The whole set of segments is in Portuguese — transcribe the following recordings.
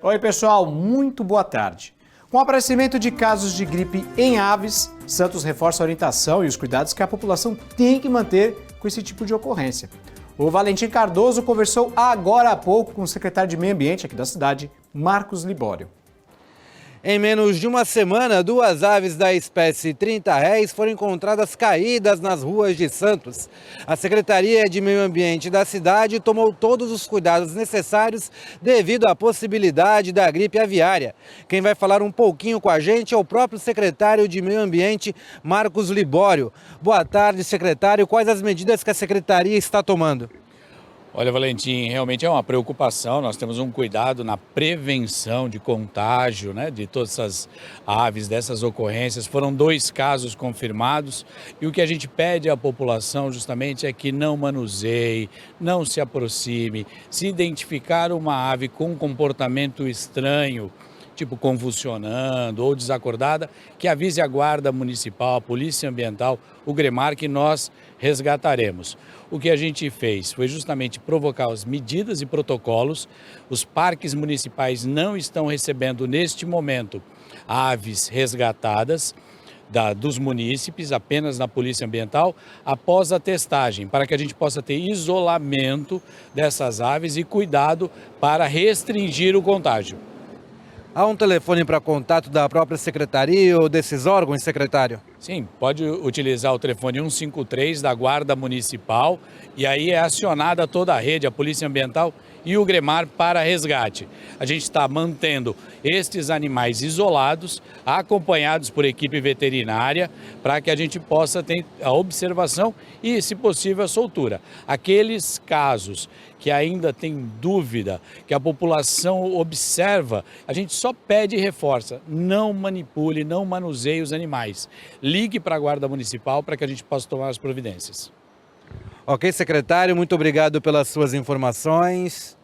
Oi, pessoal, muito boa tarde. Com o aparecimento de casos de gripe em aves, Santos reforça a orientação e os cuidados que a população tem que manter com esse tipo de ocorrência. O Valentim Cardoso conversou agora há pouco com o secretário de Meio Ambiente aqui da cidade, Marcos Libório. Em menos de uma semana, 2 aves da espécie 30 réis foram encontradas caídas nas ruas de Santos. A Secretaria de Meio Ambiente da cidade tomou todos os cuidados necessários devido à possibilidade da gripe aviária. Quem vai falar um pouquinho com a gente é o próprio secretário de Meio Ambiente, Marcos Libório. Boa tarde, secretário. Quais as medidas que a Secretaria está tomando? Olha, Valentim, realmente é uma preocupação. Nós temos um cuidado na prevenção de contágio, de todas essas aves, dessas ocorrências. Foram 2 casos confirmados e o que a gente pede à população justamente é que não manuseie, não se aproxime. Se identificar uma ave com um comportamento estranho, tipo convulsionando ou desacordada, que avise a Guarda Municipal, a Polícia Ambiental, o GREMAR, que nós resgataremos. O que a gente fez foi justamente provocar as medidas e protocolos. Os parques municipais não estão recebendo neste momento aves resgatadas dos munícipes, apenas na Polícia Ambiental, após a testagem, para que a gente possa ter isolamento dessas aves e cuidado para restringir o contágio. Há um telefone para contato da própria secretaria ou desses órgãos, secretário? Sim, pode utilizar o telefone 153 da Guarda Municipal e aí é acionada toda a rede, a Polícia Ambiental e o GREMAR para resgate. A gente está mantendo estes animais isolados, acompanhados por equipe veterinária, para que a gente possa ter a observação e, se possível, a soltura. Aqueles casos que ainda tem dúvida, que a população observa, a gente só pede e reforça, não manipule, não manuseie os animais. Ligue para a Guarda Municipal para que a gente possa tomar as providências. Ok, secretário, muito obrigado pelas suas informações.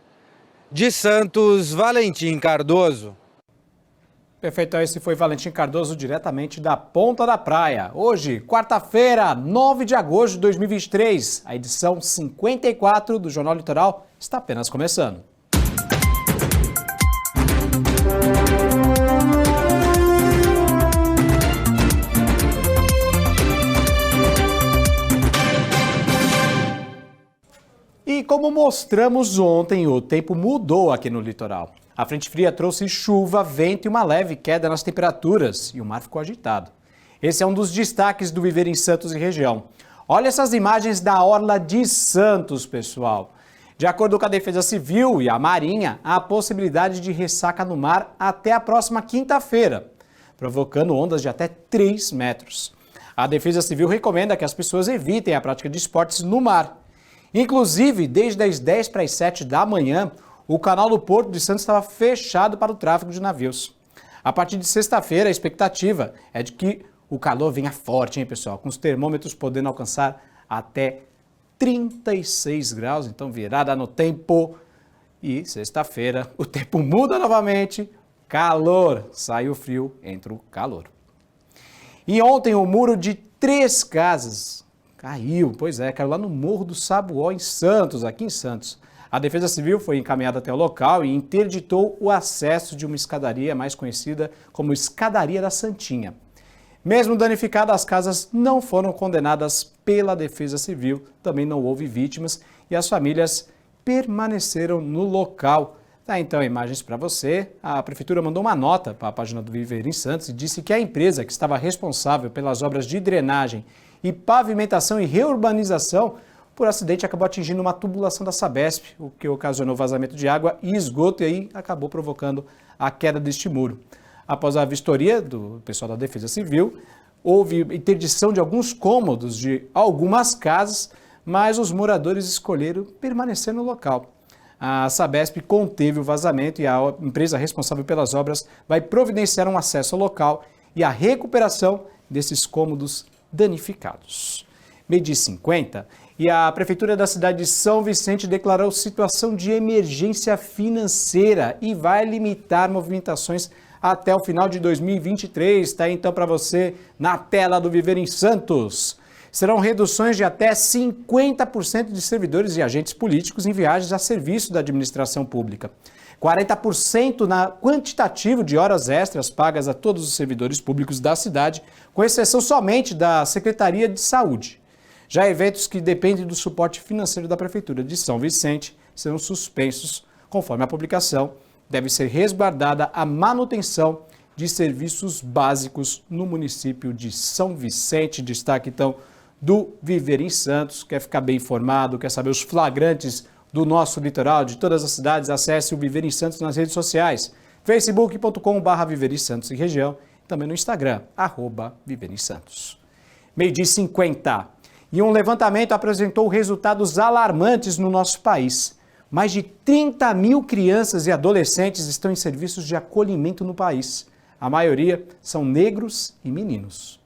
De Santos, Valentim Cardoso. Perfeito, esse foi Valentim Cardoso diretamente da Ponta da Praia. Hoje, quarta-feira, 9 de agosto de 2023, a edição 54 do Jornal Litoral está apenas começando. E como mostramos ontem, o tempo mudou aqui no litoral. A frente fria trouxe chuva, vento e uma leve queda nas temperaturas e o mar ficou agitado. Esse é um dos destaques do Viver em Santos e região. Olha essas imagens da orla de Santos, pessoal. De acordo com a Defesa Civil e a Marinha, há a possibilidade de ressaca no mar até a próxima quinta-feira, provocando ondas de até 3 metros. A Defesa Civil recomenda que as pessoas evitem a prática de esportes no mar. Inclusive, desde as 10 para as 7 da manhã, o canal do Porto de Santos estava fechado para o tráfego de navios. A partir de sexta-feira, a expectativa é de que o calor venha forte, hein, pessoal? Com os termômetros podendo alcançar até 36 graus, então virada no tempo. E sexta-feira o tempo muda novamente, calor, sai o frio, entra o calor. E ontem o muro de 3 casas caiu, caiu lá no Morro do Sabuó, em Santos, aqui em Santos. A Defesa Civil foi encaminhada até o local e interditou o acesso de uma escadaria mais conhecida como Escadaria da Santinha. Mesmo danificadas, as casas não foram condenadas pela Defesa Civil, também não houve vítimas e as famílias permaneceram no local. Tá, então, imagens para você. A Prefeitura mandou uma nota para a página do Viver em Santos e disse que a empresa que estava responsável pelas obras de drenagem e pavimentação e reurbanização, por acidente acabou atingindo uma tubulação da Sabesp, o que ocasionou vazamento de água e esgoto e aí acabou provocando a queda deste muro. Após a vistoria do pessoal da Defesa Civil, houve interdição de alguns cômodos de algumas casas, mas os moradores escolheram permanecer no local. A Sabesp conteve o vazamento e a empresa responsável pelas obras vai providenciar um acesso ao local e a recuperação desses cômodos danificados. 12h50, e a Prefeitura da cidade de São Vicente declarou situação de emergência financeira e vai limitar movimentações até o final de 2023. Está aí então para você na tela do Viver em Santos. Serão reduções de até 50% de servidores e agentes políticos em viagens a serviço da administração pública. 40% na quantitativo de horas extras pagas a todos os servidores públicos da cidade, com exceção somente da Secretaria de Saúde. Já eventos que dependem do suporte financeiro da Prefeitura de São Vicente serão suspensos. Conforme a publicação, deve ser resguardada a manutenção de serviços básicos no município de São Vicente. Destaque, então, do Viver em Santos. Quer ficar bem informado, quer saber os flagrantes do nosso litoral, de todas as cidades? Acesse o Viver em Santos nas redes sociais, facebook.com/Viver em Santos e região, também no Instagram, @Viver em Santos. 12h50. E um levantamento apresentou resultados alarmantes no nosso país. Mais de 30 mil crianças e adolescentes estão em serviços de acolhimento no país. A maioria são negros e meninos.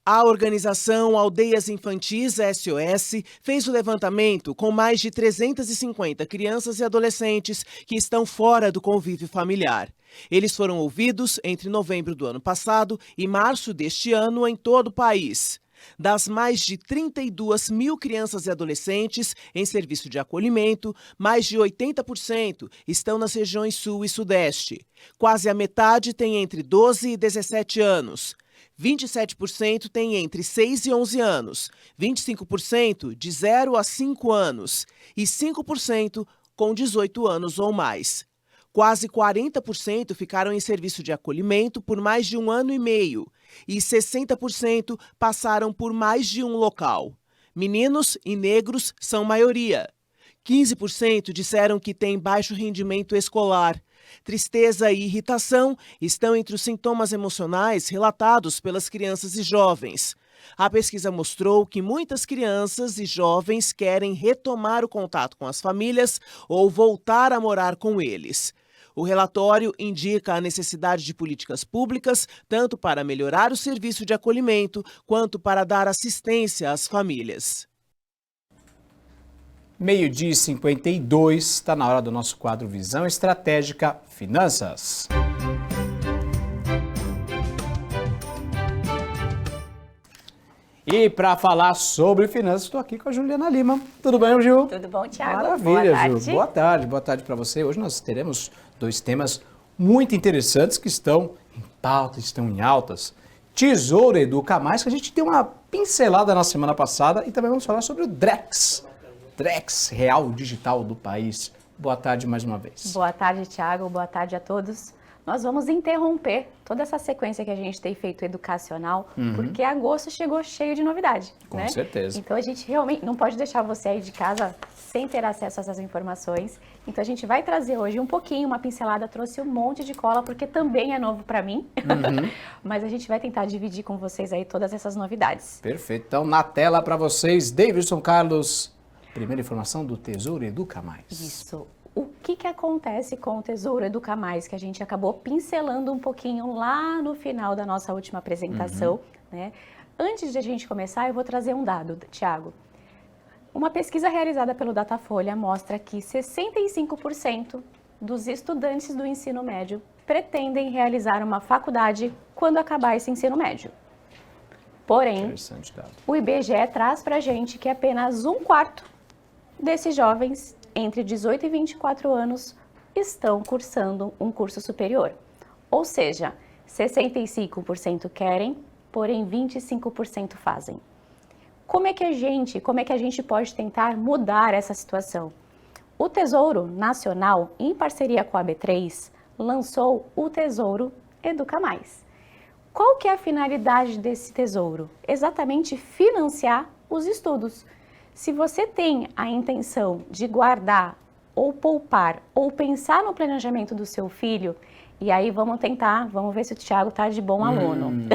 A organização Aldeias Infantis SOS fez o levantamento com mais de 350 crianças e adolescentes que estão fora do convívio familiar. Eles foram ouvidos entre novembro do ano passado e março deste ano em todo o país. Das mais de 32 mil crianças e adolescentes em serviço de acolhimento, mais de 80% estão nas regiões Sul e Sudeste. Quase a metade tem entre 12 e 17 anos. 27% tem entre 6 e 11 anos, 25% de 0 a 5 anos e 5% com 18 anos ou mais. Quase 40% ficaram em serviço de acolhimento por mais de 1 ano e meio e 60% passaram por mais de um local. Meninos e negros são maioria. 15% disseram que têm baixo rendimento escolar. Tristeza e irritação estão entre os sintomas emocionais relatados pelas crianças e jovens. A pesquisa mostrou que muitas crianças e jovens querem retomar o contato com as famílias ou voltar a morar com eles. O relatório indica a necessidade de políticas públicas, tanto para melhorar o serviço de acolhimento, quanto para dar assistência às famílias. 12h52, está na hora do nosso quadro Visão Estratégica Finanças. E para falar sobre finanças, estou aqui com a Juliana Lima. Tudo bem, Gil? Tudo bom, Thiago? Maravilha, boa tarde. Gil. Boa tarde para você. Hoje nós teremos 2 temas muito interessantes que estão em pauta, estão em altas. Tesouro Educa Mais, que a gente deu uma pincelada na semana passada, e também vamos falar sobre o Drex Real Digital do país. Boa tarde mais uma vez. Boa tarde, Thiago. Boa tarde a todos. Nós vamos interromper toda essa sequência que a gente tem feito educacional, porque agosto chegou cheio de novidade. Com certeza. Então a gente realmente não pode deixar você aí de casa sem ter acesso a essas informações. Então a gente vai trazer hoje um pouquinho, uma pincelada, trouxe um monte de cola, porque também é novo para mim. Mas a gente vai tentar dividir com vocês aí todas essas novidades. Perfeito. Então na tela para vocês, Davidson Carlos, primeira informação do Tesouro Educa Mais. Isso. O que acontece com o Tesouro Educa Mais, que a gente acabou pincelando um pouquinho lá no final da nossa última apresentação, né? Antes de a gente começar, eu vou trazer um dado, Thiago. Uma pesquisa realizada pelo Datafolha mostra que 65% dos estudantes do ensino médio pretendem realizar uma faculdade quando acabar esse ensino médio. Porém, o IBGE traz pra gente que apenas 1/4 desses jovens entre 18 e 24 anos estão cursando um curso superior. Ou seja, 65% querem, porém 25% fazem. Como é que a gente pode tentar mudar essa situação? O Tesouro Nacional, em parceria com a B3, lançou o Tesouro Educa Mais. Qual que é a finalidade desse tesouro? Exatamente financiar os estudos. Se você tem a intenção de guardar ou poupar ou pensar no planejamento do seu filho, e aí vamos ver se o Thiago está de bom aluno.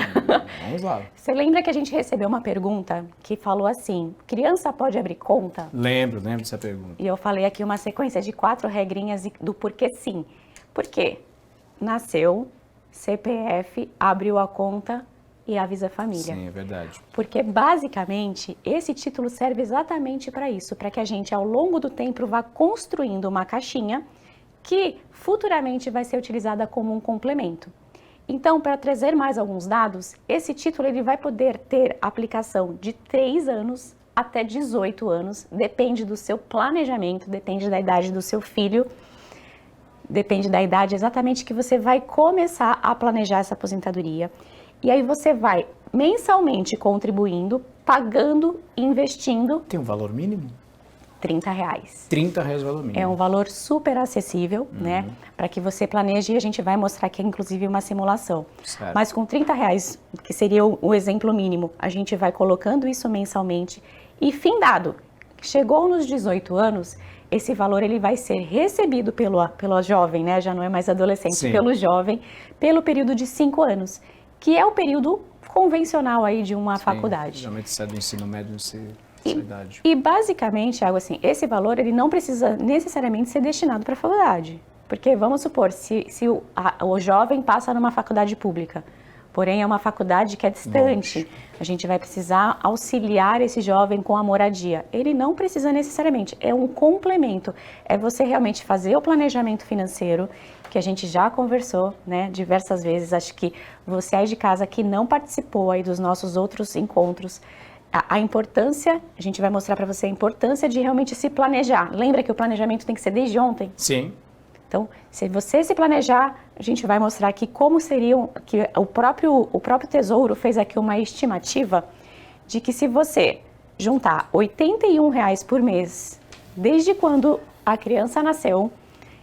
Vamos lá. Você lembra que a gente recebeu uma pergunta que falou assim, criança pode abrir conta? Lembro dessa pergunta. E eu falei aqui uma sequência de 4 regrinhas do porquê sim. Por quê? Nasceu, CPF, abriu a conta e avisa a família. Sim, é verdade. Porque, basicamente, esse título serve exatamente para isso, para que a gente, ao longo do tempo, vá construindo uma caixinha que futuramente vai ser utilizada como um complemento. Então, para trazer mais alguns dados, esse título ele vai poder ter aplicação de 3 anos até 18 anos, depende do seu planejamento, depende da idade do seu filho. depende da idade exatamente que você vai começar a planejar essa aposentadoria. E aí você vai mensalmente contribuindo, pagando, investindo. Tem um valor mínimo? R$30. R$30 o valor mínimo. É um valor super acessível, né? Para que você planeje, e a gente vai mostrar aqui, inclusive, uma simulação. Certo. Mas com R$30, que seria o exemplo mínimo, a gente vai colocando isso mensalmente e findado. Chegou nos 18 anos, esse valor ele vai ser recebido pelo jovem, né? Já não é mais adolescente, Sim. pelo jovem, pelo período de 5 anos, que é o período convencional aí de uma faculdade. Geralmente sai do ensino médio nessa idade. E basicamente, Thiago, assim, esse valor ele não precisa necessariamente ser destinado para a faculdade. Porque vamos supor, se o jovem passa numa faculdade pública, porém é uma faculdade que é distante, a gente vai precisar auxiliar esse jovem com a moradia. Ele não precisa necessariamente, é um complemento. É você realmente fazer o planejamento financeiro, que a gente já conversou, né, diversas vezes. Acho que você aí de casa que não participou aí dos nossos outros encontros, a importância, a gente vai mostrar para você a importância de realmente se planejar. Lembra que o planejamento tem que ser desde ontem? Sim. Então, se você se planejar, a gente vai mostrar aqui como seriam, que o próprio Tesouro fez aqui uma estimativa de que se você juntar R$81 por mês, desde quando a criança nasceu,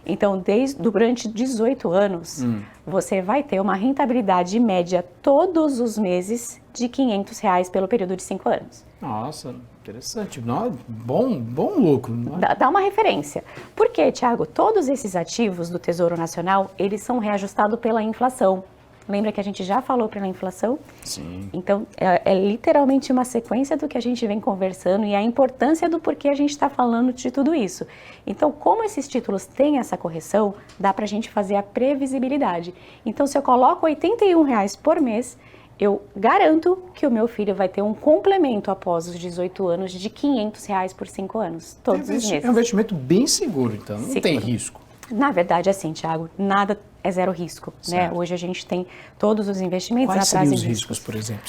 então durante 18 anos, você vai ter uma rentabilidade média todos os meses de R$500 pelo período de 5 anos. Nossa, interessante. Bom lucro. Dá uma referência. Por quê, Thiago? Todos esses ativos do Tesouro Nacional, eles são reajustados pela inflação. Lembra que a gente já falou pela inflação? Sim. Então, é literalmente uma sequência do que a gente vem conversando e a importância do porquê a gente está falando de tudo isso. Então, como esses títulos têm essa correção, dá para a gente fazer a previsibilidade. Então, se eu coloco R$81 por mês, eu garanto que o meu filho vai ter um complemento após os 18 anos de R$500 por 5 anos, todos os meses. É um investimento bem seguro, então não tem risco. Na verdade, assim, Thiago, nada é zero risco, né? Hoje a gente tem todos os investimentos Quais atrás seriam de os riscos, por exemplo?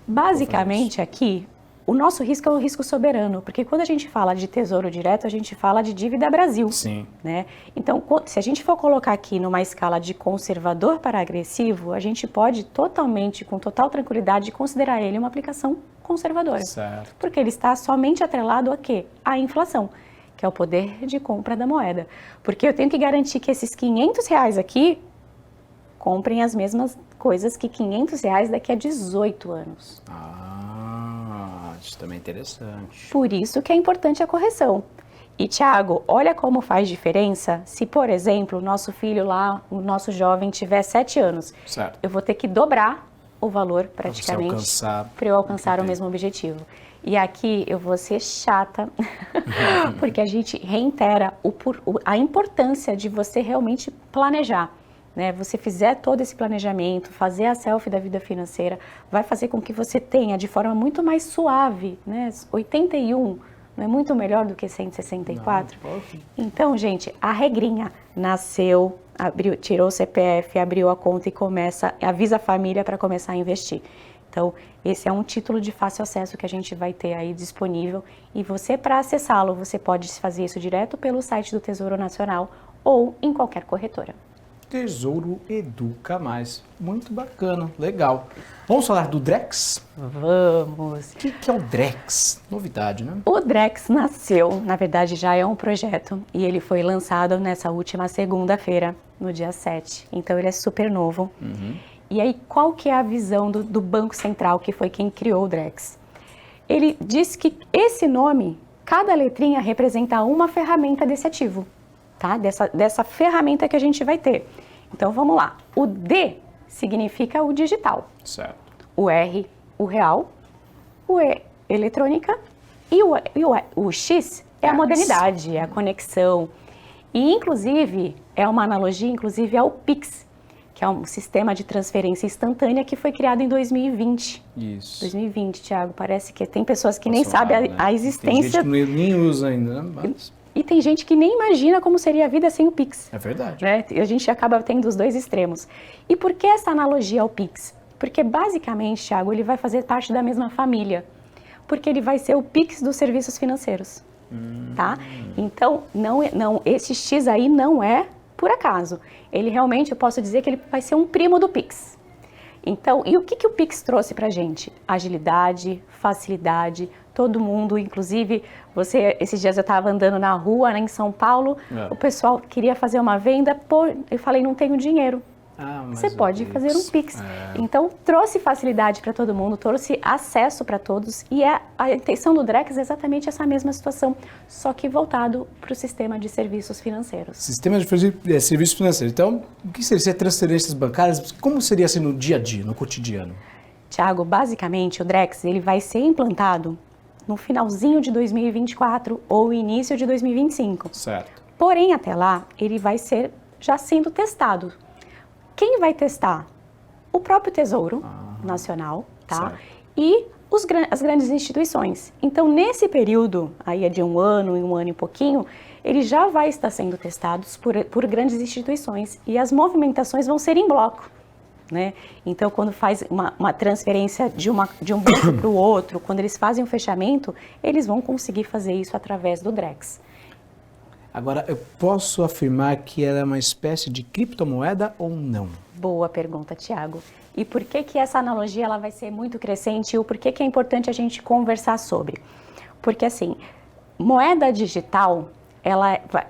Basicamente, aqui, o nosso risco é o risco soberano, porque quando a gente fala de Tesouro Direto, a gente fala de dívida Brasil. Sim. Né? Então, se a gente for colocar aqui numa escala de conservador para agressivo, a gente pode totalmente, com total tranquilidade, considerar ele uma aplicação conservadora. Certo. Porque ele está somente atrelado a quê? À inflação, que é o poder de compra da moeda. Porque eu tenho que garantir que esses R$500 aqui comprem as mesmas coisas que R$500 daqui a 18 anos. Isso também é interessante. Por isso que é importante a correção. E, Thiago, olha como faz diferença se, por exemplo, o nosso filho lá, o nosso jovem, tiver 7 anos. Certo. Eu vou ter que dobrar o valor praticamente para eu alcançar o mesmo objetivo. E aqui eu vou ser chata, porque a gente reitera a importância de você realmente planejar. Né? Você fizer todo esse planejamento, fazer a selfie da vida financeira, vai fazer com que você tenha de forma muito mais suave, né? 81 não é muito melhor do que 164? Não. Então, gente, a regrinha nasceu, tirou o CPF, abriu a conta e avisa a família para começar a investir. Então, esse é um título de fácil acesso que a gente vai ter aí disponível e você, para acessá-lo, você pode fazer isso direto pelo site do Tesouro Nacional ou em qualquer corretora. Tesouro Educa Mais. Muito bacana, legal. Vamos falar do Drex? Vamos! O que é o Drex? Novidade, né? O Drex nasceu, na verdade já é um projeto, e ele foi lançado nessa última segunda-feira, no dia 7. Então ele é super novo. E aí, qual que é a visão do Banco Central, que foi quem criou o Drex? Ele diz que esse nome, cada letrinha representa uma ferramenta desse ativo. Tá? Dessa ferramenta que a gente vai ter. Então, vamos lá. O D significa o digital. Certo. O R, o real. O E, eletrônica. E o X é a modernidade, é a conexão. E, inclusive, é uma analogia, inclusive, ao Pix, que é um sistema de transferência instantânea que foi criado em 2020. Isso. 2020, Thiago. Parece que tem pessoas que nem sabem a existência. Tem gente que nem usa ainda, né? Mas... E tem gente que nem imagina como seria a vida sem o Pix. É verdade. Né? A gente acaba tendo os dois extremos. E por que essa analogia ao Pix? Porque basicamente, Thiago, ele vai fazer parte da mesma família. Porque ele vai ser o Pix dos serviços financeiros. Tá? Então, esse X aí não é por acaso. Ele realmente, eu posso dizer que ele vai ser um primo do Pix. Então, e o que o Pix trouxe pra gente? Agilidade, facilidade, todo mundo, inclusive, esses dias eu estava andando na rua, né, em São Paulo, o pessoal queria fazer uma venda, eu falei, não tenho dinheiro. Você pode fazer um Pix. Então, trouxe facilidade para todo mundo, trouxe acesso para todos e a intenção do Drex é exatamente essa mesma situação, só que voltado para o sistema de serviços financeiros. Sistema de serviços financeiros. Então, o que seria transferências bancárias? Como seria assim no dia a dia, no cotidiano? Tiago, basicamente o Drex ele vai ser implantado no finalzinho de 2024 ou início de 2025. Certo. Porém, até lá, ele vai ser já sendo testado. Quem vai testar? O próprio Tesouro Nacional, tá? Certo. E as grandes instituições. Então, nesse período, aí é de um ano e pouquinho, ele já vai estar sendo testado por grandes instituições e as movimentações vão ser em bloco, né? Então, quando faz uma transferência de um banco para o outro, quando eles fazem um fechamento, eles vão conseguir fazer isso através do Drex. Agora, eu posso afirmar que ela é uma espécie de criptomoeda ou não? Boa pergunta, Tiago. E por que essa analogia ela vai ser muito crescente e por que é importante a gente conversar sobre? Porque, assim, moeda digital,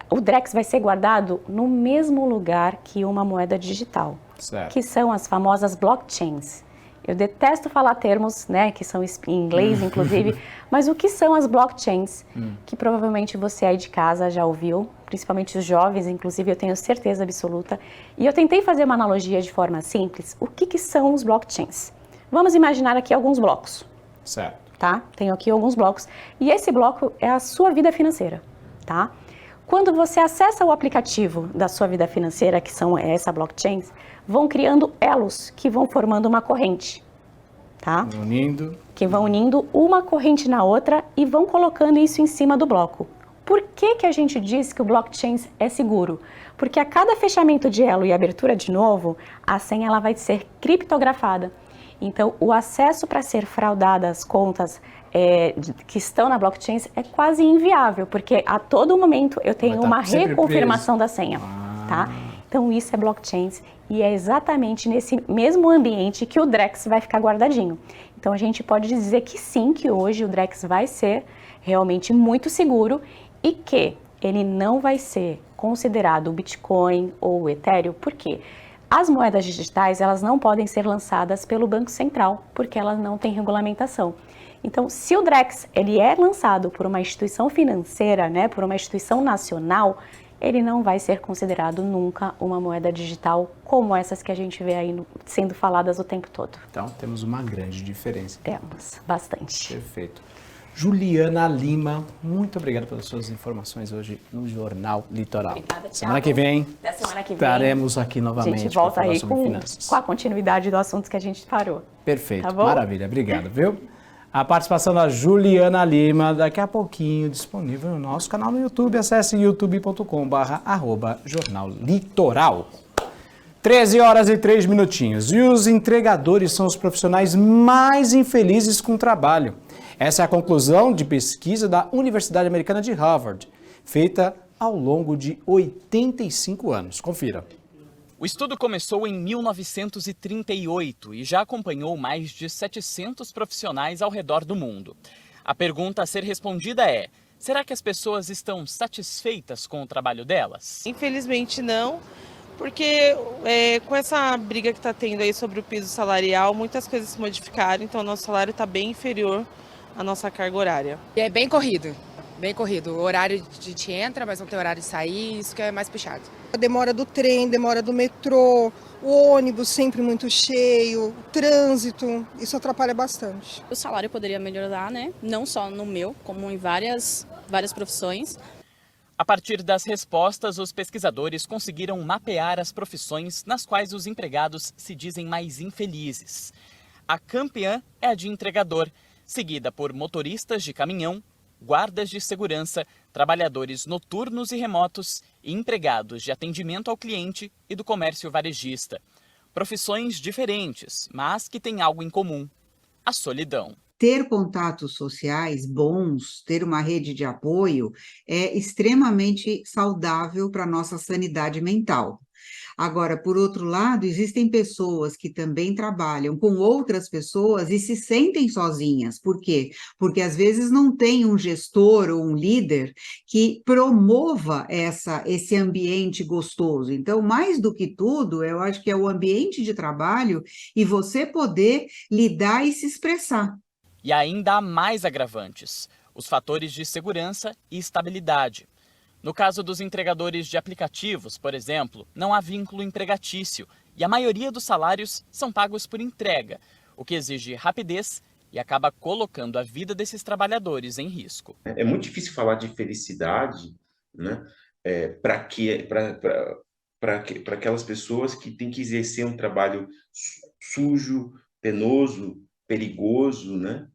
o Drex vai ser guardado no mesmo lugar que uma moeda digital, certo, que são as famosas blockchains. Eu detesto falar termos, né, que são em inglês, inclusive, mas o que são as blockchains? Que provavelmente você aí de casa já ouviu, principalmente os jovens, inclusive eu tenho certeza absoluta. E eu tentei fazer uma analogia de forma simples. O que são os blockchains? Vamos imaginar aqui alguns blocos. Certo. Tá? Tenho aqui alguns blocos. E esse bloco é a sua vida financeira, tá? Quando você acessa o aplicativo da sua vida financeira, que são essa blockchains, vão criando elos que vão formando uma corrente, tá? Que vão unindo uma corrente na outra e vão colocando isso em cima do bloco. Por que a gente diz que o blockchain é seguro? Porque a cada fechamento de elo e abertura de novo, a senha ela vai ser criptografada. Então, o acesso para ser fraudada as contas que estão na blockchain é quase inviável, porque a todo momento eu tenho uma reconfirmação da senha, tá? Então, isso é blockchain e é exatamente nesse mesmo ambiente que o Drex vai ficar guardadinho. Então, a gente pode dizer que sim, que hoje o Drex vai ser realmente muito seguro e que ele não vai ser considerado o Bitcoin ou o Ethereum, por quê? As moedas digitais, elas não podem ser lançadas pelo Banco Central, porque elas não têm regulamentação. Então, se o Drex ele é lançado por uma instituição financeira, né, por uma instituição nacional, ele não vai ser considerado nunca uma moeda digital como essas que a gente vê aí sendo faladas o tempo todo. Então, temos uma grande diferença. Temos, bastante. Perfeito. Juliana Lima, muito obrigado pelas suas informações hoje no Jornal Litoral. Obrigada, Thiago. Semana que vem, estaremos aqui novamente. A gente volta aí finanças. com a continuidade do assunto que a gente parou. Perfeito, tá bom? Maravilha, obrigado, viu? A participação da Juliana Lima, daqui a pouquinho, disponível no nosso canal no YouTube. Acesse youtube.com/Jornal Litoral. 13h03. E os entregadores são os profissionais mais infelizes com o trabalho. Essa é a conclusão de pesquisa da Universidade Americana de Harvard, feita ao longo de 85 anos. Confira. O estudo começou em 1938 e já acompanhou mais de 700 profissionais ao redor do mundo. A pergunta a ser respondida é: será que as pessoas estão satisfeitas com o trabalho delas? Infelizmente não, porque com essa briga que está tendo aí sobre o piso salarial, muitas coisas se modificaram, então o nosso salário está bem inferior à nossa carga horária. É bem corrido. Bem corrido. O horário a gente entra, mas não tem horário de sair, isso que é mais puxado. A demora do trem, demora do metrô, o ônibus sempre muito cheio, o trânsito, isso atrapalha bastante. O salário poderia melhorar, né? Não só no meu, como em várias profissões. A partir das respostas, os pesquisadores conseguiram mapear as profissões nas quais os empregados se dizem mais infelizes. A campeã é a de entregador, seguida por motoristas de caminhão, guardas de segurança, trabalhadores noturnos e remotos e empregados de atendimento ao cliente e do comércio varejista. Profissões diferentes, mas que têm algo em comum: a solidão. ter contatos sociais bons, ter uma rede de apoio, é extremamente saudável para a nossa sanidade mental. Agora, por outro lado, existem pessoas que também trabalham com outras pessoas e se sentem sozinhas. Por quê? Porque às vezes não tem um gestor ou um líder que promova esse ambiente gostoso. Então, mais do que tudo, eu acho que é o ambiente de trabalho e você poder lidar e se expressar. E ainda há mais agravantes: os fatores de segurança e estabilidade. No caso dos entregadores de aplicativos, por exemplo, não há vínculo empregatício e a maioria dos salários são pagos por entrega, o que exige rapidez e acaba colocando a vida desses trabalhadores em risco. É muito difícil falar de felicidade, né, para aquelas pessoas que têm que exercer um trabalho sujo, penoso, perigoso, né?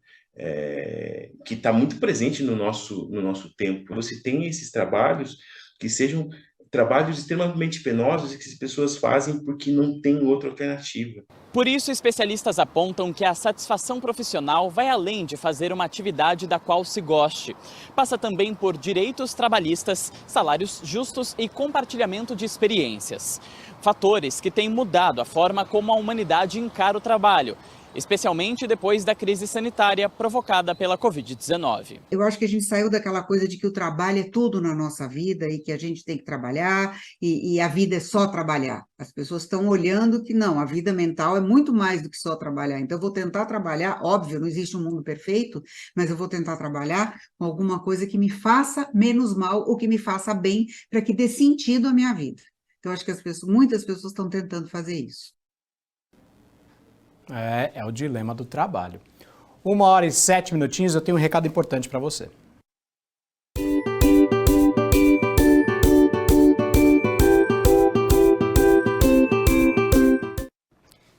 Que está muito presente no nosso tempo. Você tem esses trabalhos que sejam trabalhos extremamente penosos e que as pessoas fazem porque não tem outra alternativa. Por isso, especialistas apontam que a satisfação profissional vai além de fazer uma atividade da qual se goste. Passa também por direitos trabalhistas, salários justos e compartilhamento de experiências. Fatores que têm mudado a forma como a humanidade encara o trabalho, especialmente depois da crise sanitária provocada pela Covid-19. Eu acho que a gente saiu daquela coisa de que o trabalho é tudo na nossa vida e que a gente tem que trabalhar e a vida é só trabalhar. As pessoas estão olhando que não, a vida mental é muito mais do que só trabalhar. Então eu vou tentar trabalhar, óbvio, não existe um mundo perfeito, mas eu vou tentar trabalhar com alguma coisa que me faça menos mal ou que me faça bem para que dê sentido à minha vida. Então eu acho que muitas pessoas estão tentando fazer isso. É o dilema do trabalho. 1h07, eu tenho um recado importante para você.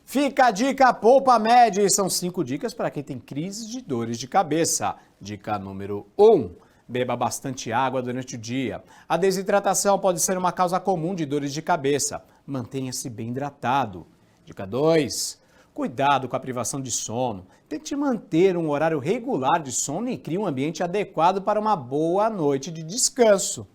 Fica a dica Poupa Med. São 5 dicas para quem tem crises de dores de cabeça. Dica número 1. Beba bastante água durante o dia. A desidratação pode ser uma causa comum de dores de cabeça. Mantenha-se bem hidratado. Dica 2. Cuidado com a privação de sono. Tente manter um horário regular de sono e crie um ambiente adequado para uma boa noite de descanso.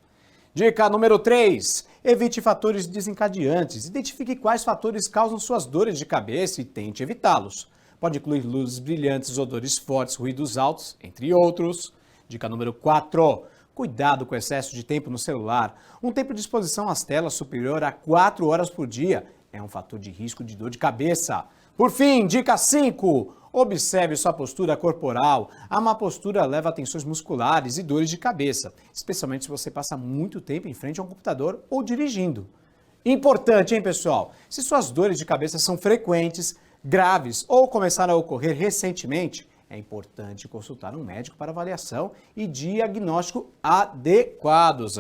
Dica número 3. Evite fatores desencadeantes. Identifique quais fatores causam suas dores de cabeça e tente evitá-los. Pode incluir luzes brilhantes, odores fortes, ruídos altos, entre outros. Dica número 4. Cuidado com o excesso de tempo no celular. Um tempo de exposição às telas superior a 4 horas por dia é um fator de risco de dor de cabeça. Por fim, dica 5. Observe sua postura corporal. A má postura leva a tensões musculares e dores de cabeça, especialmente se você passa muito tempo em frente a um computador ou dirigindo. Importante, hein, pessoal? Se suas dores de cabeça são frequentes, graves ou começaram a ocorrer recentemente, é importante consultar um médico para avaliação e diagnóstico adequados.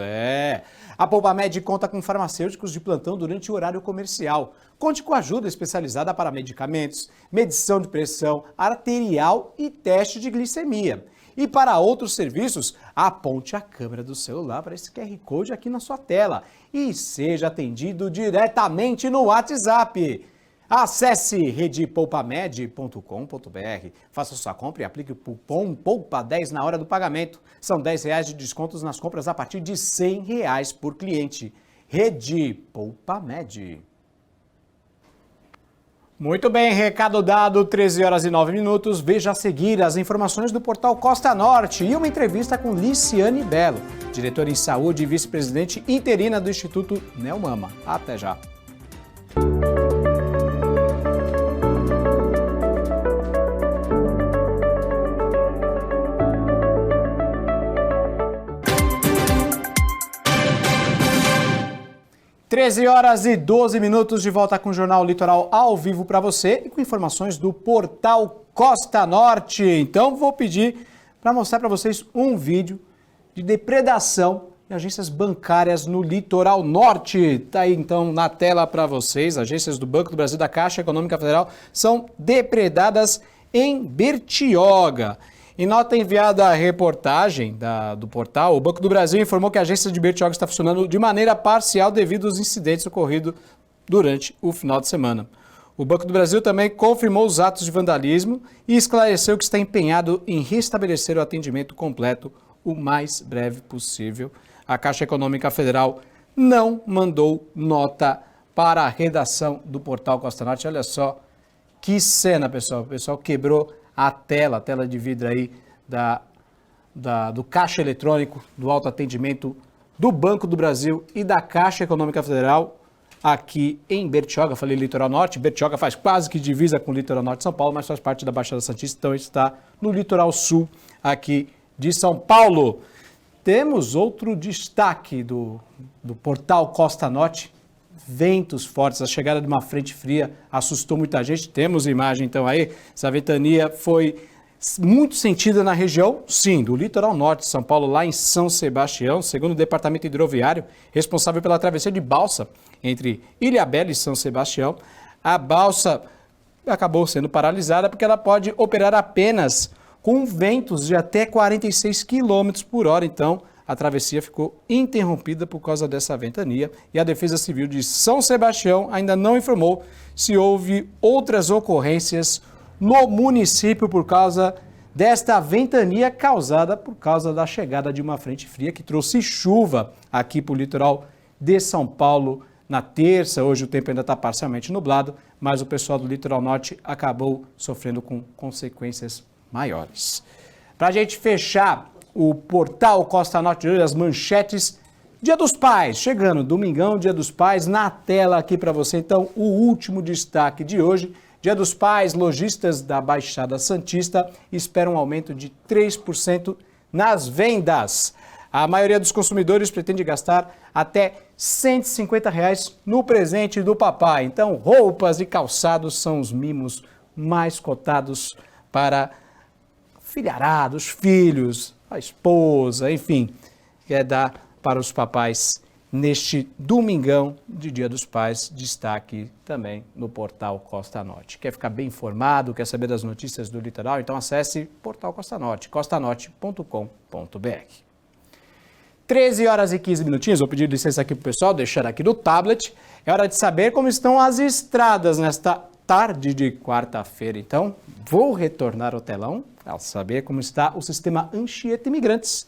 A Poupa Med conta com farmacêuticos de plantão durante o horário comercial. Conte com ajuda especializada para medicamentos, medição de pressão arterial e teste de glicemia. E para outros serviços, aponte a câmera do celular para esse QR Code aqui na sua tela e seja atendido diretamente no WhatsApp. Acesse redepoupamed.com.br, faça sua compra e aplique o cupom POUPA10 na hora do pagamento. São R$10 de descontos nas compras a partir de R$100 por cliente. Rede Poupa Med. Muito bem, recado dado, 13h09. Veja a seguir as informações do portal Costa Norte e uma entrevista com Liciane Belo, diretora em saúde e vice-presidente interina do Instituto Neomama. Até já. Treze horas e 12 minutos, de volta com o Jornal Litoral ao vivo para você e com informações do portal Costa Norte. Então vou pedir para mostrar para vocês um vídeo de depredação de agências bancárias no Litoral Norte. Está aí então na tela para vocês. Agências do Banco do Brasil, da Caixa Econômica Federal são depredadas em Bertioga. Em nota enviada à reportagem do portal, o Banco do Brasil informou que a agência de Bertioga está funcionando de maneira parcial devido aos incidentes ocorridos durante o final de semana. O Banco do Brasil também confirmou os atos de vandalismo e esclareceu que está empenhado em restabelecer o atendimento completo o mais breve possível. A Caixa Econômica Federal não mandou nota para a redação do portal Costa Norte. Olha só que cena, pessoal. O pessoal quebrou a tela de vidro aí do caixa eletrônico, do autoatendimento do Banco do Brasil e da Caixa Econômica Federal aqui em Bertioga. Falei Litoral Norte. Bertioga faz quase que divisa com o Litoral Norte de São Paulo, mas faz parte da Baixada Santista, então está no Litoral Sul aqui de São Paulo. Temos outro destaque do portal Costa Norte. Ventos fortes, a chegada de uma frente fria assustou muita gente. Temos imagem então aí, essa ventania foi muito sentida na região, sim, do litoral norte de São Paulo, lá em São Sebastião, segundo o Departamento Hidroviário, responsável pela travessia de balsa entre Ilhabela e São Sebastião. A balsa acabou sendo paralisada porque ela pode operar apenas com ventos de até 46 km por hora, então a travessia ficou interrompida por causa dessa ventania e a Defesa Civil de São Sebastião ainda não informou se houve outras ocorrências no município por causa desta ventania causada por causa da chegada de uma frente fria que trouxe chuva aqui para o litoral de São Paulo na terça. Hoje o tempo ainda está parcialmente nublado, mas o pessoal do litoral norte acabou sofrendo com consequências maiores. Para a gente fechar o portal Costa Norte de hoje, as manchetes, Dia dos Pais, chegando, domingão, Dia dos Pais, na tela aqui para você. Então, o último destaque de hoje, Dia dos Pais, lojistas da Baixada Santista esperam um aumento de 3% nas vendas. A maioria dos consumidores pretende gastar até R$ 150 no presente do papai. Então, roupas e calçados são os mimos mais cotados para filharados, filhos, a esposa, enfim, quer dar para os papais neste domingão de Dia dos Pais. Destaque também no portal Costa Norte. Quer ficar bem informado, quer saber das notícias do litoral? Então acesse portal Costa Norte, costanorte.com.br. 13 horas e 15 minutinhos, vou pedir licença aqui para o pessoal, deixar aqui no tablet. É hora de saber como estão as estradas nesta tarde de quarta-feira. Então, vou retornar ao telão para saber como está o sistema Anchieta Imigrantes.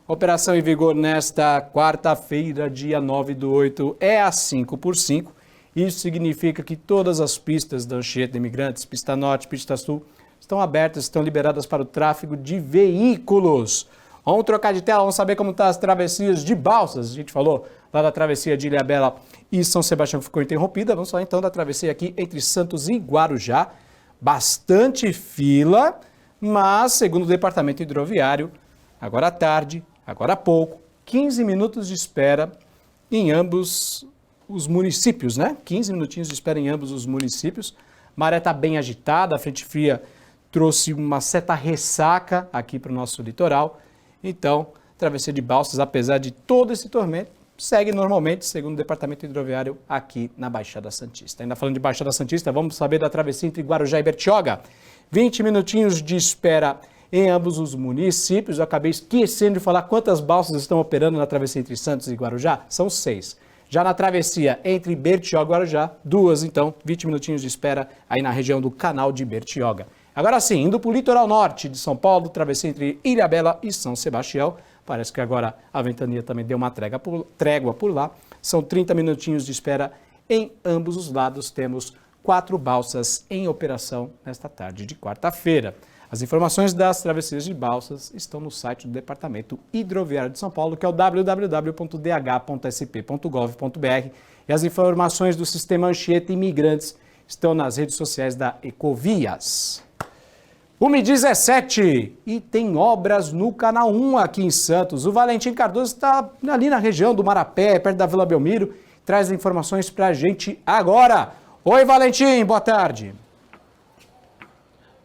Operação em vigor nesta quarta-feira, dia 9/8, é a 5x5. Isso significa que todas as pistas da Anchieta Imigrantes, pista norte, pista sul, estão abertas, estão liberadas para o tráfego de veículos. Vamos trocar de tela, vamos saber como estão as travessias de balsas. A gente falou lá da travessia de Ilhabela e São Sebastião que ficou interrompida. Vamos falar então da travessia aqui entre Santos e Guarujá. Bastante fila, mas segundo o Departamento Hidroviário, agora à tarde, agora há pouco, 15 minutos de espera em ambos os municípios, né? 15 minutinhos de espera em ambos os municípios. Maré está bem agitada, a frente fria trouxe uma certa ressaca aqui para o nosso litoral. Então, travessia de balsas, apesar de todo esse tormento, segue normalmente, segundo o Departamento Hidroviário, aqui na Baixada Santista. Ainda falando de Baixada Santista, vamos saber da travessia entre Guarujá e Bertioga. 20 minutinhos de espera em ambos os municípios. Eu acabei esquecendo de falar quantas balsas estão operando na travessia entre Santos e Guarujá. São 6. Já na travessia entre Bertioga e Guarujá, 2, então, 20 minutinhos de espera aí na região do Canal de Bertioga. Agora sim, indo para o litoral norte de São Paulo, travessia entre Ilhabela e São Sebastião. Parece que agora a ventania também deu uma trégua por lá. São 30 minutinhos de espera em ambos os lados. Temos 4 balsas em operação nesta tarde de quarta-feira. As informações das travessias de balsas estão no site do Departamento Hidroviário de São Paulo, que é o www.dh.sp.gov.br. E as informações do Sistema Anchieta Imigrantes estão nas redes sociais da Ecovias. 1h17 e tem obras no Canal 1 aqui em Santos. O Valentim Cardoso está ali na região do Marapé, perto da Vila Belmiro. Traz informações para a gente agora. Oi, Valentim, boa tarde.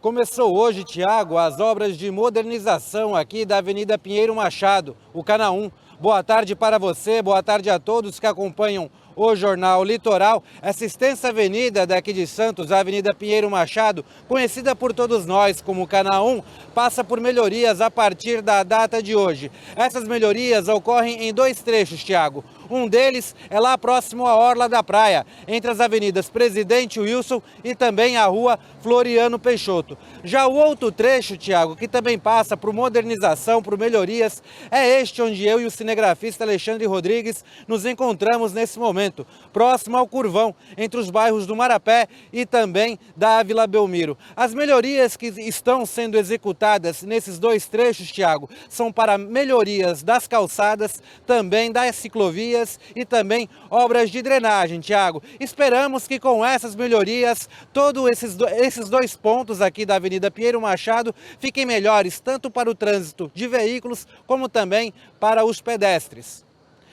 Começou hoje, Tiago, as obras de modernização aqui da Avenida Pinheiro Machado, o Canal 1. Boa tarde para você, boa tarde a todos que acompanham o Jornal Litoral. Essa extensa avenida daqui de Santos, a Avenida Pinheiro Machado, conhecida por todos nós como Canal 1, passa por melhorias a partir da data de hoje. Essas melhorias ocorrem em 2 trechos, Tiago. Um deles é lá próximo à Orla da Praia, entre as avenidas Presidente Wilson e também a rua Floriano Peixoto. Já o outro trecho, Tiago, que também passa por modernização, por melhorias, é este onde eu e o cinegrafista Alexandre Rodrigues nos encontramos nesse momento, próximo ao Curvão, entre os bairros do Marapé e também da Vila Belmiro. As melhorias que estão sendo executadas nesses dois trechos, Tiago, são para melhorias das calçadas, também das ciclovias e também obras de drenagem, Tiago. Esperamos que com essas melhorias, todos esses dois pontos aqui da Avenida Pinheiro Machado fiquem melhores, tanto para o trânsito de veículos, como também para os pedestres.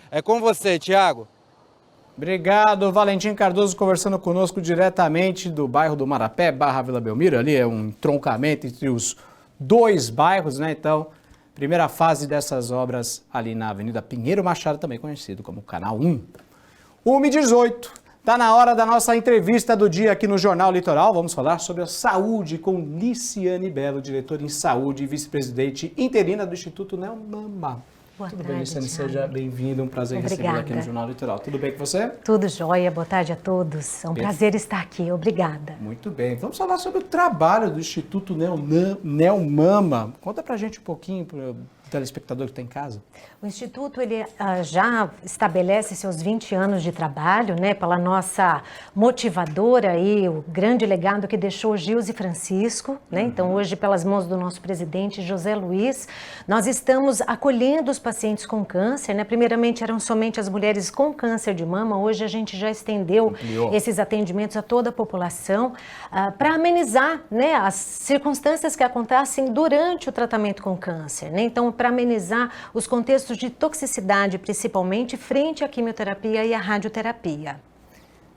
É com você, Tiago. Obrigado, Valentim Cardoso, conversando conosco diretamente do bairro do Marapé, barra Vila Belmiro. Ali é um entroncamento entre os dois bairros, né? Então, primeira fase dessas obras ali na Avenida Pinheiro Machado, também conhecido como Canal 1. 1h18, está na hora da nossa entrevista do dia aqui no Jornal Litoral. Vamos falar sobre a saúde com Liciane Belo, diretora em saúde e vice-presidente interina do Instituto Neomama. Tudo bem, Liciane? Seja bem-vindo, um prazer recebê-la aqui no Jornal Litoral. Tudo bem com você? Tudo jóia, boa tarde a todos. É um prazer estar aqui, obrigada. Muito bem, vamos falar sobre o trabalho do Instituto Neomama. Conta pra gente um pouquinho, para o telespectador que está em casa. O Instituto ele já estabelece seus 20 anos de trabalho, né, pela nossa motivadora e o grande legado que deixou Gilze Francisco, né? Então hoje pelas mãos do nosso presidente José Luiz, nós estamos acolhendo os pacientes com câncer, né? Primeiramente eram somente as mulheres com câncer de mama, hoje a gente já estendeu esses atendimentos a toda a população para amenizar, né, as circunstâncias que acontecem durante o tratamento com câncer, né? Então para amenizar os contextos de toxicidade, principalmente frente à quimioterapia e à radioterapia.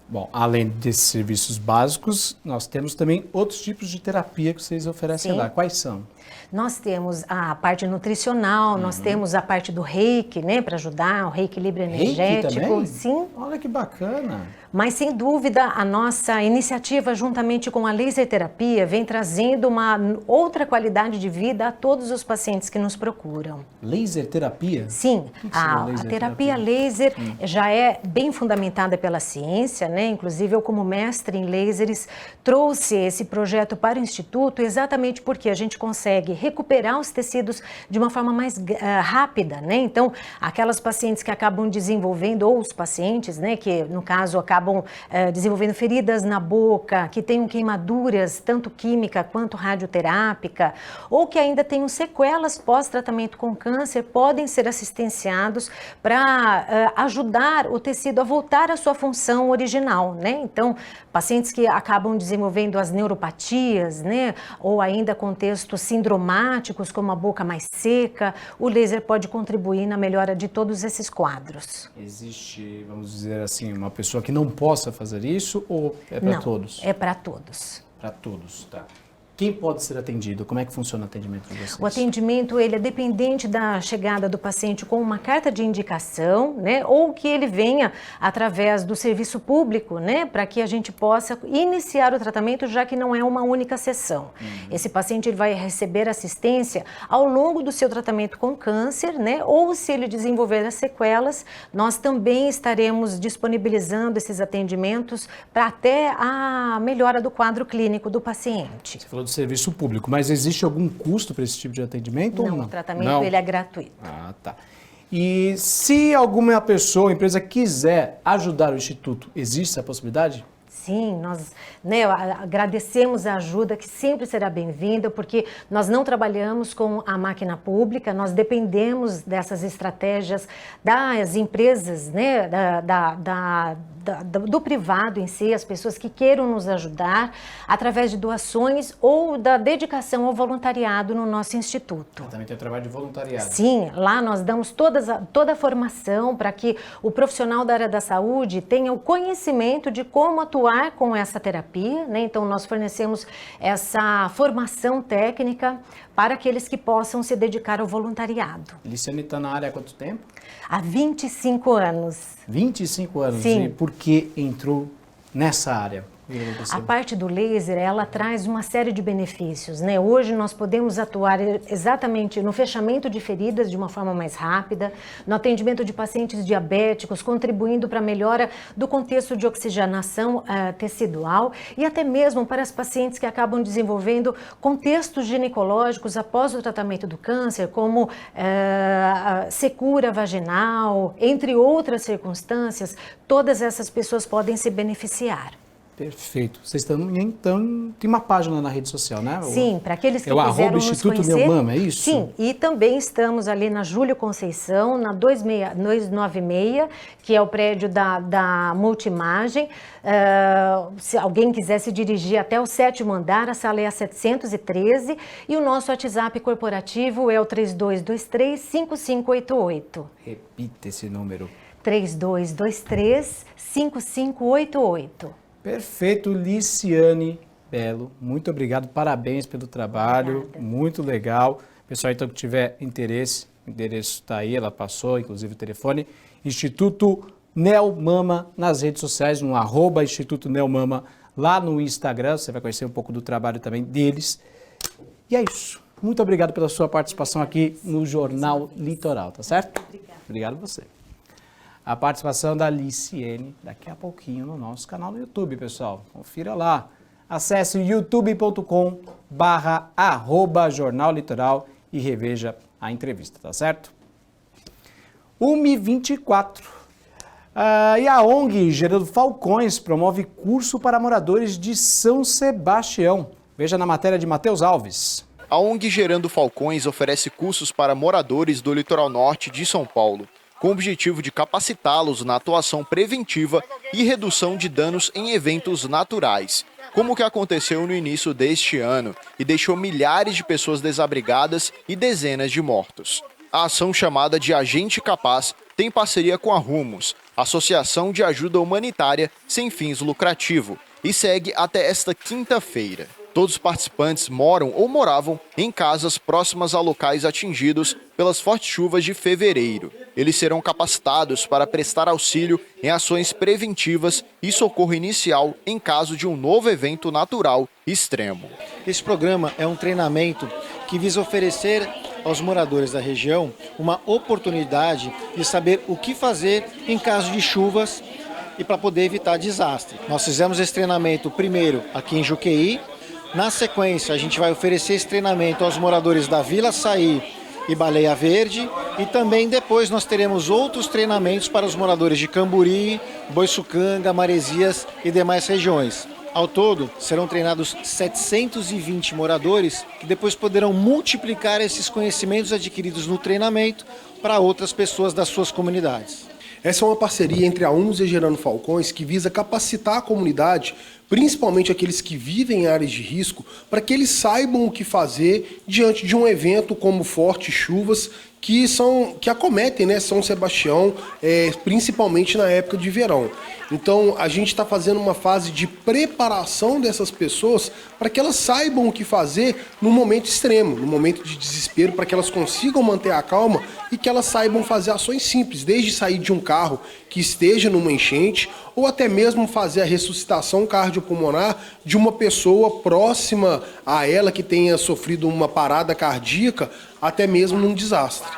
Bom, além desses serviços básicos, nós temos também outros tipos de terapia que vocês oferecem lá. Quais são? Nós temos a parte nutricional, nós temos a parte do reiki, né, para ajudar, o reiki livre energético. Reiki também? Sim. Olha que bacana. Mas, sem dúvida, a nossa iniciativa, juntamente com a laser terapia, vem trazendo uma outra qualidade de vida a todos os pacientes que nos procuram. Laser terapia? Sim, a terapia laser já é bem fundamentada pela ciência, né? Inclusive, eu, como mestre em lasers, trouxe esse projeto para o Instituto exatamente porque a gente consegue recuperar os tecidos de uma forma mais rápida, né? Então, aquelas pacientes que acabam desenvolvendo, ou os pacientes, né, que no caso acabam desenvolvendo feridas na boca, que tenham queimaduras, tanto química quanto radioterápica, ou que ainda tenham sequelas pós-tratamento com câncer, podem ser assistenciados para ajudar o tecido a voltar à sua função original, né? Então, pacientes que acabam desenvolvendo as neuropatias, né, ou ainda contextos sindromáticos, como a boca mais seca, o laser pode contribuir na melhora de todos esses quadros. Existe, vamos dizer assim, uma pessoa que não possa fazer isso ou é para todos? É para todos. Para todos, tá. Quem pode ser atendido? Como é que funciona o atendimento de vocês? O atendimento ele é dependente da chegada do paciente com uma carta de indicação, né, ou que ele venha através do serviço público, né, para que a gente possa iniciar o tratamento, já que não é uma única sessão. Esse paciente ele vai receber assistência ao longo do seu tratamento com câncer, né, ou se ele desenvolver as sequelas, nós também estaremos disponibilizando esses atendimentos para até a melhora do quadro clínico do paciente. Você falou do serviço público, mas existe algum custo para esse tipo de atendimento? Não, ou não? O tratamento ele é gratuito. Ah, tá. E se alguma pessoa, empresa quiser ajudar o Instituto, existe essa possibilidade? Sim, nós agradecemos a ajuda que sempre será bem-vinda, porque nós não trabalhamos com a máquina pública, nós dependemos dessas estratégias das empresas, né, do privado em si, as pessoas que queiram nos ajudar através de doações ou da dedicação ao voluntariado no nosso instituto. Também tem trabalho de voluntariado. Sim, lá nós damos toda a formação para que o profissional da área da saúde tenha o conhecimento de como atuar com essa terapia, né? Então nós fornecemos essa formação técnica para aqueles que possam se dedicar ao voluntariado. Liciane está na área há quanto tempo? Há 25 anos. 25 anos? Sim. E por que entrou nessa área? A parte do laser, ela traz uma série de benefícios, né? Hoje nós podemos atuar exatamente no fechamento de feridas de uma forma mais rápida, no atendimento de pacientes diabéticos, contribuindo para a melhora do contexto de oxigenação tecidual e até mesmo para as pacientes que acabam desenvolvendo contextos ginecológicos após o tratamento do câncer, como secura vaginal, entre outras circunstâncias, todas essas pessoas podem se beneficiar. Perfeito. Vocês estão, então, tem uma página na rede social, né? Sim, para aqueles que quiseram nos Instituto conhecer. Neomama, é isso? Sim, e também estamos ali na Júlio Conceição, na 296, que é o prédio da Multimagem. Se alguém quiser se dirigir até o 7º andar, a sala é a 713, e o nosso WhatsApp corporativo é o 3223-5588. Repita esse número. 3223-5588. Perfeito, Liciane Belo, muito obrigado, parabéns pelo trabalho, Obrigada. Muito legal. Pessoal, então, que tiver interesse, o endereço está aí, ela passou, inclusive o telefone, Instituto Neomama nas redes sociais, no @Instituto Neomama lá no Instagram, você vai conhecer um pouco do trabalho também deles. E é isso, muito obrigado pela sua participação aqui no Jornal Litoral, tá certo? Obrigado a você. A participação da Liciene daqui a pouquinho no nosso canal no YouTube, pessoal. Confira lá. Acesse youtube.com/@Jornal Litoral e reveja a entrevista, tá certo? 1h24. E a ONG Gerando Falcões promove curso para moradores de São Sebastião. Veja na matéria de Matheus Alves. A ONG Gerando Falcões oferece cursos para moradores do litoral norte de São Paulo, com o objetivo de capacitá-los na atuação preventiva e redução de danos em eventos naturais, como o que aconteceu no início deste ano e deixou milhares de pessoas desabrigadas e dezenas de mortos. A ação, chamada de Agente Capaz, tem parceria com a Rumos, Associação de Ajuda Humanitária Sem Fins Lucrativos, e segue até esta quinta-feira. Todos os participantes moram ou moravam em casas próximas a locais atingidos pelas fortes chuvas de fevereiro. Eles serão capacitados para prestar auxílio em ações preventivas e socorro inicial em caso de um novo evento natural extremo. Esse programa é um treinamento que visa oferecer aos moradores da região uma oportunidade de saber o que fazer em caso de chuvas e para poder evitar desastre. Nós fizemos esse treinamento primeiro aqui em Juqueí. Na sequência, a gente vai oferecer esse treinamento aos moradores da Vila Saí e Baleia Verde, e também depois nós teremos outros treinamentos para os moradores de Camburi, Boiçucanga, Maresias e demais regiões. Ao todo, serão treinados 720 moradores que depois poderão multiplicar esses conhecimentos adquiridos no treinamento para outras pessoas das suas comunidades. Essa é uma parceria entre a Rumos e Gerando Falcões que visa capacitar a comunidade, principalmente aqueles que vivem em áreas de risco, para que eles saibam o que fazer diante de um evento como fortes chuvas que acometem, né, São Sebastião, principalmente na época de verão. Então, a gente está fazendo uma fase de preparação dessas pessoas para que elas saibam o que fazer no momento extremo, no momento de desespero, para que elas consigam manter a calma e que elas saibam fazer ações simples, desde sair de um carro que esteja numa enchente ou até mesmo fazer a ressuscitação cardiopulmonar de uma pessoa próxima a ela que tenha sofrido uma parada cardíaca, até mesmo num desastre.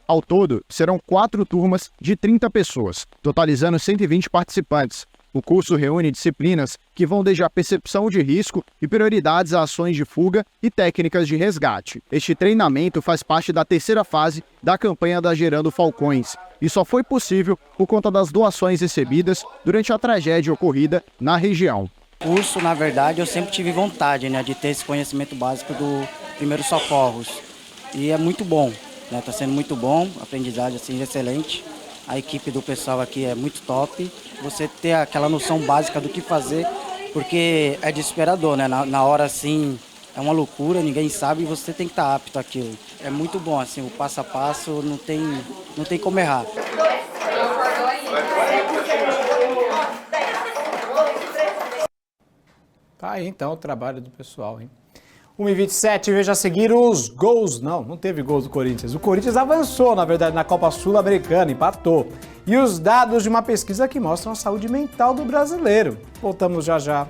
Ao todo, serão 4 turmas de 30 pessoas, totalizando 120 participantes. O curso reúne disciplinas que vão desde a percepção de risco e prioridades a ações de fuga e técnicas de resgate. Este treinamento faz parte da terceira fase da campanha da Gerando Falcões e só foi possível por conta das doações recebidas durante a tragédia ocorrida na região. O curso, na verdade, eu sempre tive vontade, né, de ter esse conhecimento básico do primeiros socorros. E é muito bom, né? Tá sendo muito bom, aprendizagem assim, excelente. A equipe do pessoal aqui é muito top. Você ter aquela noção básica do que fazer, porque é desesperador, né? Na hora assim, é uma loucura, ninguém sabe e você tem que estar apto àquilo. É muito bom, assim, o passo a passo não tem como errar. Tá aí então o trabalho do pessoal, hein? 1h27, veja a seguir os gols. Não teve gols do Corinthians. O Corinthians avançou, na verdade, na Copa Sul-Americana, empatou. E os dados de uma pesquisa que mostram a saúde mental do brasileiro. Voltamos já já.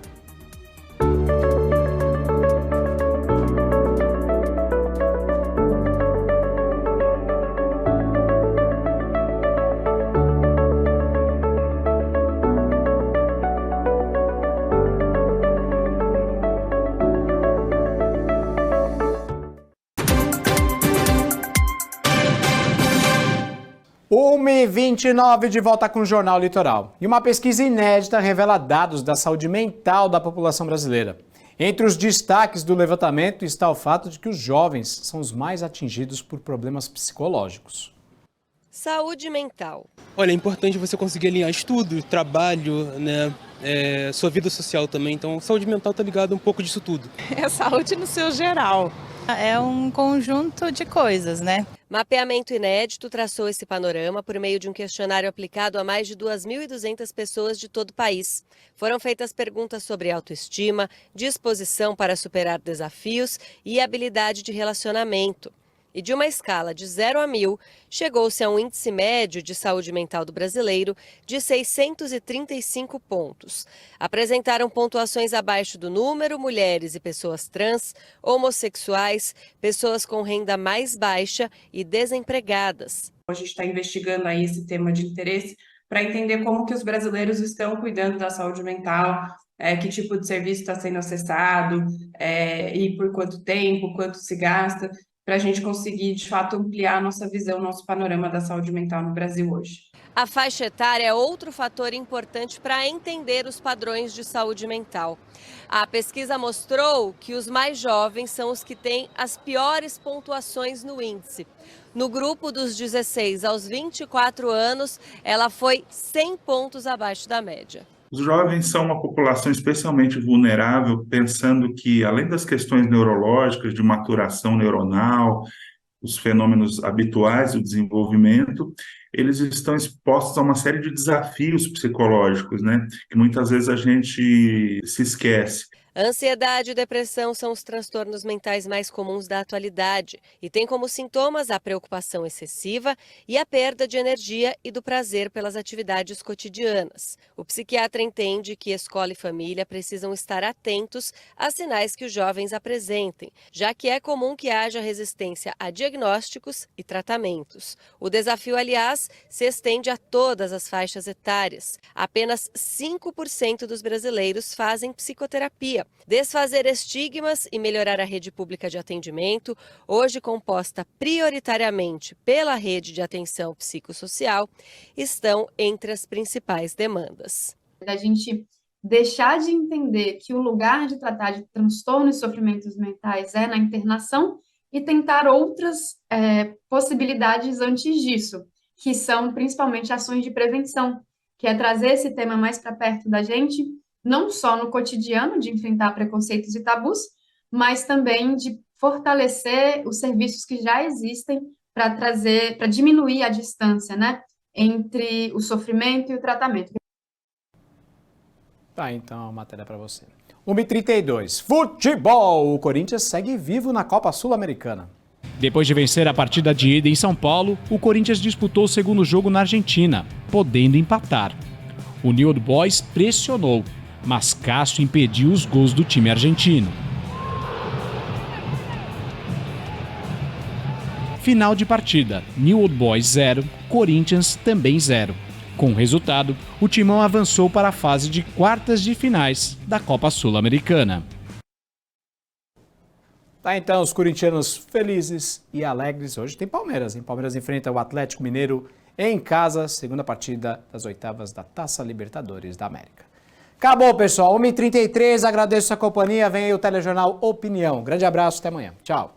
1h29 de volta com o Jornal Litoral. E uma pesquisa inédita revela dados da saúde mental da população brasileira. Entre os destaques do levantamento está o fato de que os jovens são os mais atingidos por problemas psicológicos. Saúde mental. Olha, é importante você conseguir alinhar estudo, trabalho, né? Sua vida social também. Então, saúde mental está ligada um pouco disso tudo. É saúde no seu geral. É um conjunto de coisas, né? Mapeamento inédito traçou esse panorama por meio de um questionário aplicado a mais de 2.200 pessoas de todo o país. Foram feitas perguntas sobre autoestima, disposição para superar desafios e habilidade de relacionamento. E de uma escala de 0 a 1.000, chegou-se a um índice médio de saúde mental do brasileiro de 635 pontos. Apresentaram pontuações abaixo do número mulheres e pessoas trans, homossexuais, pessoas com renda mais baixa e desempregadas. A gente está investigando aí esse tema de interesse para entender como que os brasileiros estão cuidando da saúde mental, que tipo de serviço está sendo acessado, e por quanto tempo, quanto se gasta, para a gente conseguir, de fato, ampliar a nossa visão, nosso panorama da saúde mental no Brasil hoje. A faixa etária é outro fator importante para entender os padrões de saúde mental. A pesquisa mostrou que os mais jovens são os que têm as piores pontuações no índice. No grupo dos 16 aos 24 anos, ela foi 100 pontos abaixo da média. Os jovens são uma população especialmente vulnerável, pensando que, além das questões neurológicas, de maturação neuronal, os fenômenos habituais do desenvolvimento, eles estão expostos a uma série de desafios psicológicos, né? Que muitas vezes a gente se esquece. Ansiedade e depressão são os transtornos mentais mais comuns da atualidade e têm como sintomas a preocupação excessiva e a perda de energia e do prazer pelas atividades cotidianas. O psiquiatra entende que escola e família precisam estar atentos a sinais que os jovens apresentem, já que é comum que haja resistência a diagnósticos e tratamentos. O desafio, aliás, se estende a todas as faixas etárias. Apenas 5% dos brasileiros fazem psicoterapia. Desfazer estigmas e melhorar a rede pública de atendimento, hoje composta prioritariamente pela rede de atenção psicossocial, estão entre as principais demandas. A gente deixar de entender que o lugar de tratar de transtornos e sofrimentos mentais é na internação e tentar outras possibilidades antes disso, que são principalmente ações de prevenção, que é trazer esse tema mais para perto da gente, não só no cotidiano, de enfrentar preconceitos e tabus, mas também de fortalecer os serviços que já existem para diminuir a distância, né, entre o sofrimento e o tratamento. Tá, então a matéria para você. 1h32, futebol! O Corinthians segue vivo na Copa Sul-Americana. Depois de vencer a partida de ida em São Paulo, o Corinthians disputou o segundo jogo na Argentina, podendo empatar. O New Old Boys pressionou, mas Cássio impediu os gols do time argentino. Final de partida, New Old Boys 0, Corinthians também 0. Com o resultado, o Timão avançou para a fase de quartas de finais da Copa Sul-Americana. Tá, então, os corintianos felizes e alegres. Hoje tem Palmeiras, hein? Palmeiras enfrenta o Atlético Mineiro em casa, segunda partida das oitavas da Taça Libertadores da América. Acabou, pessoal. 1h33, agradeço a companhia. Vem aí o telejornal Opinião. Grande abraço, até amanhã. Tchau.